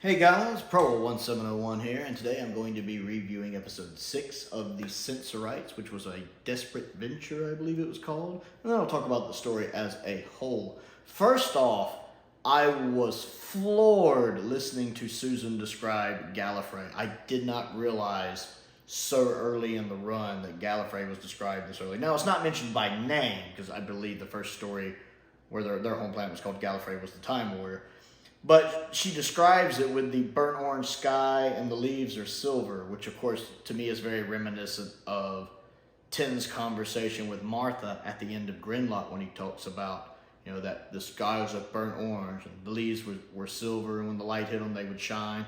Hey guys, Prowl 1701 here, and today I'm going to be reviewing episode 6 of the Sensorites, which was a desperate venture, I believe it was called, and then I'll talk about the story as a whole. First off, I was floored listening to Susan describe Gallifrey. I did not realize so early in the run that Gallifrey was described this early. Now, it's not mentioned by name, because I believe the first story where their home planet was called Gallifrey was the Time Warrior. But she describes it with the burnt orange sky and the leaves are silver, which of course to me is very reminiscent of Tin's conversation with Martha at the end of Grimlock when he talks about, that the sky was like burnt orange and the leaves were silver, and when the light hit them they would shine.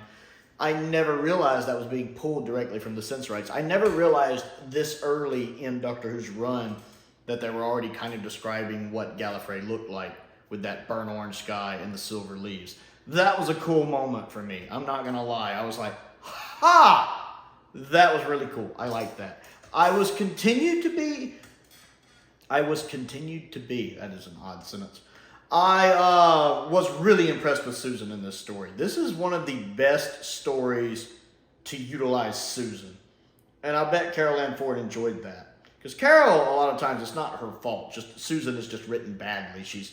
I never realized that was being pulled directly from the Sensorites. I never realized this early in Doctor Who's run that they were already kind of describing what Gallifrey looked like with that burnt orange sky and the silver leaves. That was a cool moment for me. I'm not gonna lie. I was like, ha! That was really cool. I like that. I was continued to be, that is an odd sentence. I was really impressed with Susan in this story. This is one of the best stories to utilize Susan. And I bet Carol Ann Ford enjoyed that. Because Carol, a lot of times, it's not her fault. Just Susan is just written badly. She's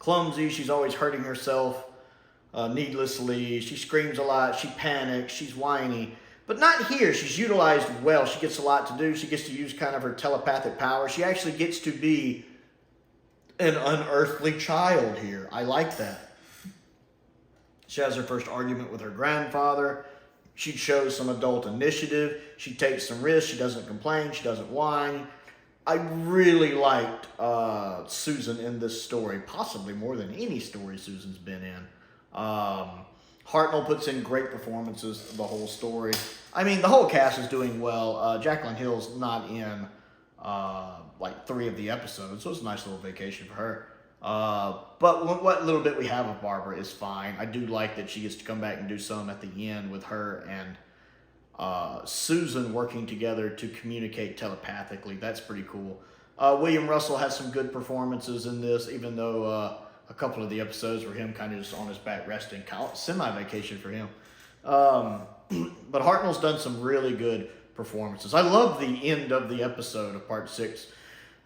clumsy, she's always hurting herself needlessly, she screams a lot, she panics, she's whiny. But not here, she's utilized well. She gets a lot to do, she gets to use kind of her telepathic power. She actually gets to be an unearthly child here. I like that. She has her first argument with her grandfather. She shows some adult initiative. She takes some risks. She doesn't complain. She doesn't whine. I really liked Susan in this story, possibly more than any story Susan's been in. Hartnell puts in great performances the whole story. I mean, the whole cast is doing well. Jacqueline Hill's not in like 3 of the episodes, so it's a nice little vacation for her. But what little bit we have of Barbara is fine. I do like that she gets to come back and do some at the end with her and Susan working together to communicate telepathically. That's pretty cool. William Russell has some good performances in this, even though a couple of the episodes were him kind of just on his back resting, semi-vacation for him. But Hartnell's done some really good performances. I love the end of the episode of part 6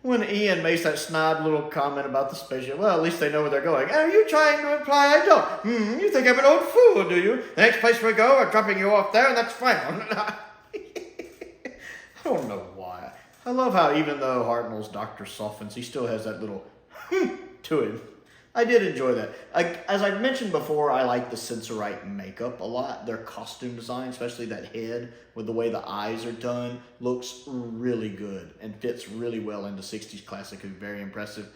when Ian makes that snide little comment about the spaceship. Well, at least they know where they're going. Are you trying to imply I don't? You think I'm an old fool, do you? The next place we go, I'm dropping you off there, and that's fine. I don't know why. I love how even though Hartnell's doctor softens, he still has that little to him. I did enjoy that. As I mentioned before, I like the Sensorite makeup a lot. Their costume design, especially that head with the way the eyes are done, looks really good and fits really well into 60s classic Who. Very impressive.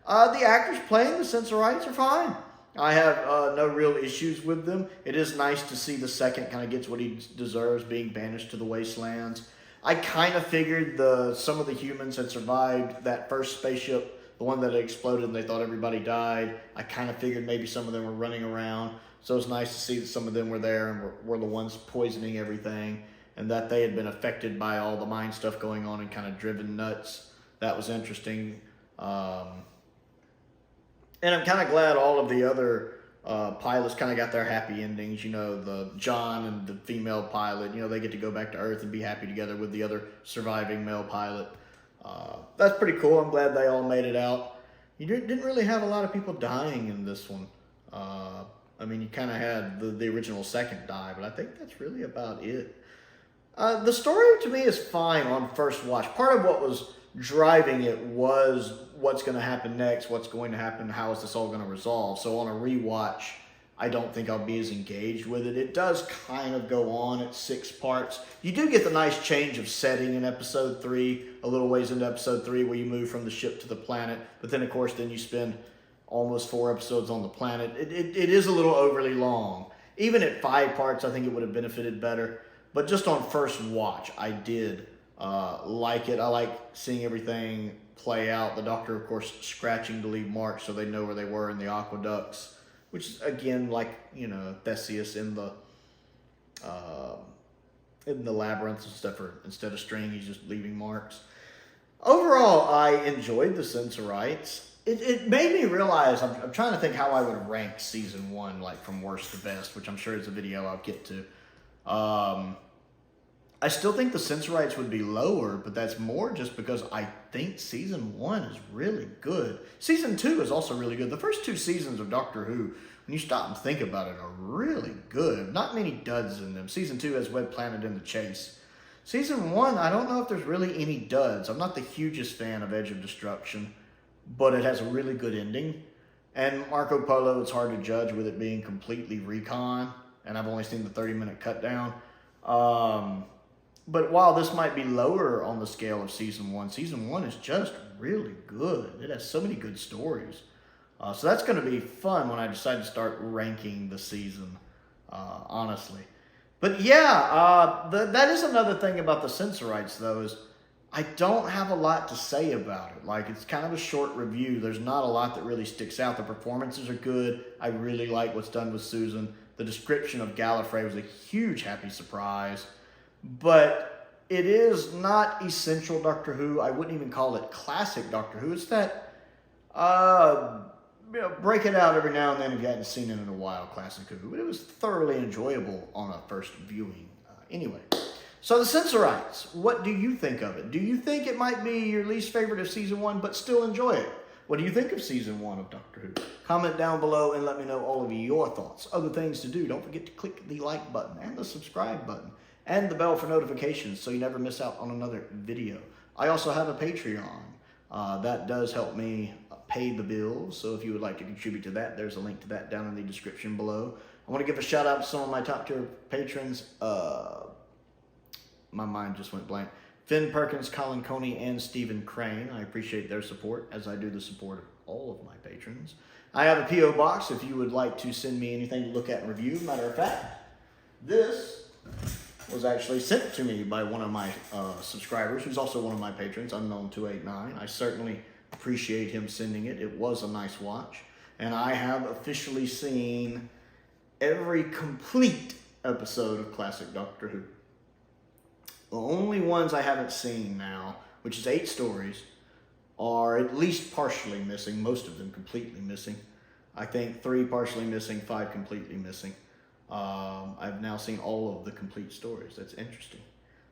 The actors playing the Sensorites are fine. I have no real issues with them. It is nice to see the second kind of gets what he deserves, being banished to the wastelands. I kind of figured some of the humans had survived that first spaceship, the one that exploded and they thought everybody died. I kind of figured maybe some of them were running around. So it's nice to see that some of them were there and were the ones poisoning everything, and that they had been affected by all the mind stuff going on and kind of driven nuts. That was interesting. And I'm kind of glad all of the other pilots kind of got their happy endings. The John and the female pilot, they get to go back to Earth and be happy together with the other surviving male pilot. That's pretty cool. I'm glad they all made it out. You didn't really have a lot of people dying in this one. I mean, you kind of had the original second die, but I think that's really about it. The story to me is fine on first watch. Part of what was driving it was what's going to happen next, what's going to happen, how is this all going to resolve. So on a rewatch, I don't think I'll be as engaged with it. It does kind of go on at 6 parts. You do get the nice change of setting in episode 3, a little ways into episode 3 where you move from the ship to the planet. But then, of course, then you spend almost 4 episodes on the planet. It is a little overly long. Even at 5 parts, I think it would have benefited better. But just on first watch, I did like it. I like seeing everything play out. The Doctor, of course, scratching to leave marks so they know where they were in the aqueducts. Which is, again, like, Theseus in the labyrinth and stuff, or instead of string, he's just leaving marks. Overall, I enjoyed the Sensorites. it made me realize, I'm trying to think how I would rank season 1, like from worst to best, which I'm sure is a video I'll get to. I still think the Sensorites would be lower, but that's more just because I think season 1 is really good. Season 2 is also really good. The first 2 seasons of Doctor Who, when you stop and think about it, are really good. Not many duds in them. Season 2 has Web Planet in the Chase. Season 1, I don't know if there's really any duds. I'm not the hugest fan of Edge of Destruction, but it has a really good ending. And Marco Polo, it's hard to judge with it being completely recon, and I've only seen the 30-minute cut down. But while this might be lower on the scale of season 1 is just really good. It has so many good stories. So that's going to be fun when I decide to start ranking the season, honestly. But yeah, that is another thing about the Sensorites, though, is I don't have a lot to say about it. Like, it's kind of a short review. There's not a lot that really sticks out. The performances are good. I really like what's done with Susan. The description of Gallifrey was a huge happy surprise. But it is not essential Doctor Who. I wouldn't even call it classic Doctor Who. It's that, break it out every now and then if you hadn't seen it in a while, classic Who. But it was thoroughly enjoyable on a first viewing. Anyway, so the Sensorites, what do you think of it? Do you think it might be your least favorite of season 1, but still enjoy it? What do you think of season 1 of Doctor Who? Comment down below and let me know all of your thoughts. Other things to do, don't forget to click the like button and the subscribe button and the bell for notifications so you never miss out on another video. I also have a Patreon. That does help me pay the bills, so if you would like to contribute to that, there's a link to that down in the description below. I want to give a shout out to some of my top tier patrons. My mind just went blank. Finn Perkins, Colin Coney, and Stephen Crane. I appreciate their support, as I do the support of all of my patrons. I have a P.O. box if you would like to send me anything to look at and review. Matter of fact, this was actually sent to me by one of my subscribers, who's also one of my patrons, Unknown289. I certainly appreciate him sending it. It was a nice watch. And I have officially seen every complete episode of Classic Doctor Who. The only ones I haven't seen now, which is 8 stories, are at least partially missing, most of them completely missing. I think 3 partially missing, 5 completely missing. I've now seen all of the complete stories. That's interesting.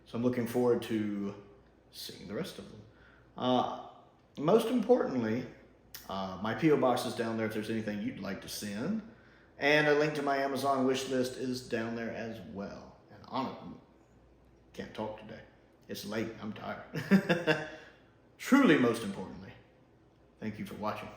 So I'm looking forward to seeing the rest of them. Most importantly, my P.O. box is down there if there's anything you'd like to send. And a link to my Amazon wish list is down there as well. And honestly, can't talk today. It's late. I'm tired. Truly, most importantly, thank you for watching.